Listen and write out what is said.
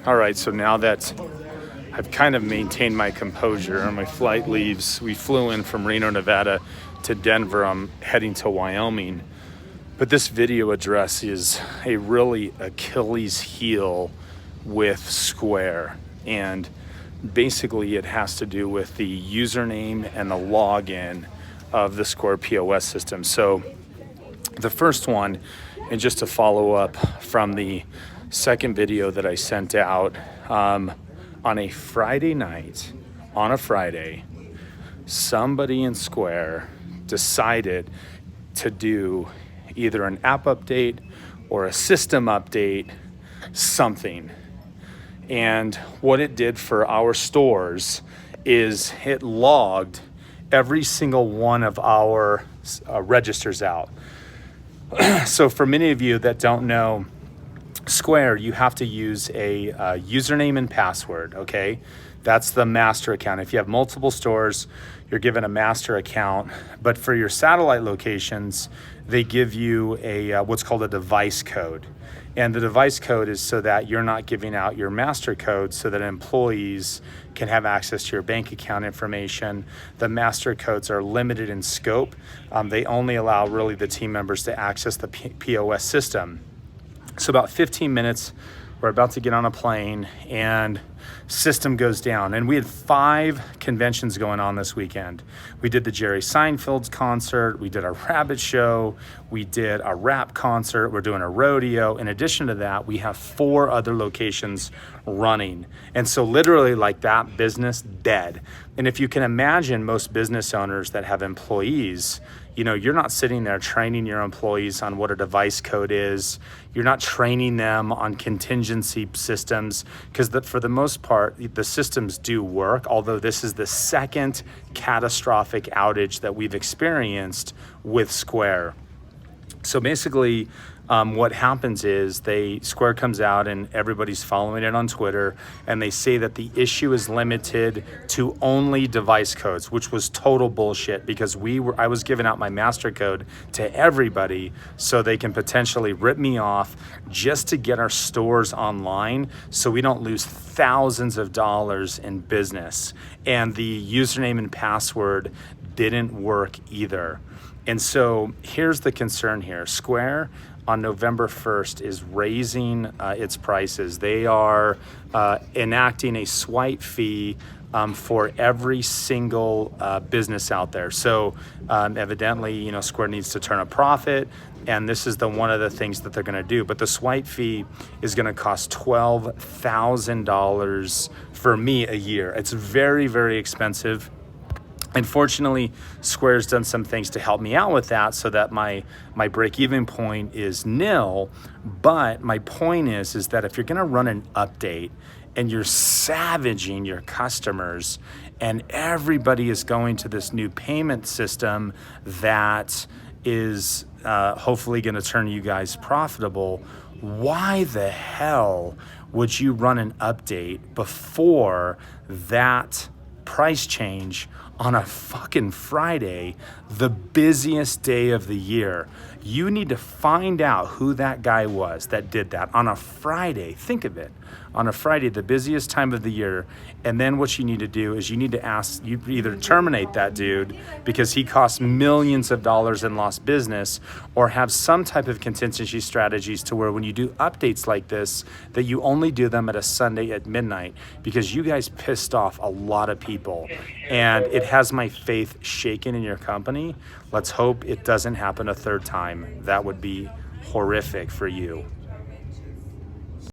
All right, so now that I've kind of maintained my composure, my flight leaves. We flew in from Reno, Nevada to Denver. I'm heading to Wyoming. But this video addresses a really Achilles heel with Square. And basically it has to do with the username and the login of the Square POS system. So the first one, and just to follow up from the second video that I sent out, on a Friday night, on a Friday, somebody in Square decided to do either an app update or a system update, something. And what it did for our stores is it logged every single one of our registers out. So for many of you that don't know Square, you have to use a username and password, okay? That's the master account. If you have multiple stores, you're given a master account. But for your satellite locations, they give you a what's called a device code. And the device code is so that you're not giving out your master code so that employees can have access to your bank account information. The master codes are limited in scope. They only allow really the team members to access the POS system. So about 15 minutes, we're about to get on a plane and system goes down. And we had 5 conventions going on this weekend. We did the Jerry Seinfeld's concert, we did a rabbit show, we did a rap concert, we're doing a rodeo. In addition to that, we have 4 other locations running. And so literally like that business dead. And if you can imagine most business owners that have employees, you know, you're not sitting there training your employees on what a device code is. You're not training them on contingency systems because for the most part, the systems do work, although this is the second catastrophic outage that we've experienced with Square. So basically, what happens is Square comes out and everybody's following it on Twitter, and they say that the issue is limited to only device codes, which was total bullshit because I was giving out my master code to everybody so they can potentially rip me off just to get our stores online so we don't lose thousands of dollars in business. And the username and password didn't work either. And so here's the concern here. Square on November 1st is raising its prices. They are enacting a swipe fee for every single business out there. So evidently, you know, Square needs to turn a profit, and this is one of the things that they're gonna do. But the swipe fee is gonna cost $12,000 for me a year. It's very, very expensive. Unfortunately, Square's done some things to help me out with that so that my break-even point is nil. But my point is that if you're gonna run an update and you're savaging your customers and everybody is going to this new payment system that is hopefully gonna turn you guys profitable, why the hell would you run an update before that price change on a fucking Friday, the busiest day of the year? You need to find out who that guy was that did that on a Friday. Think of it, on a Friday, the busiest time of the year. And then what you need to do is you need to you either terminate that dude because he costs millions of dollars in lost business, or have some type of contingency strategies to where when you do updates like this, that you only do them at a Sunday at midnight, because you guys pissed off a lot of people. And it has my faith shaken in your company. Let's hope it doesn't happen a third time. That would be horrific for you.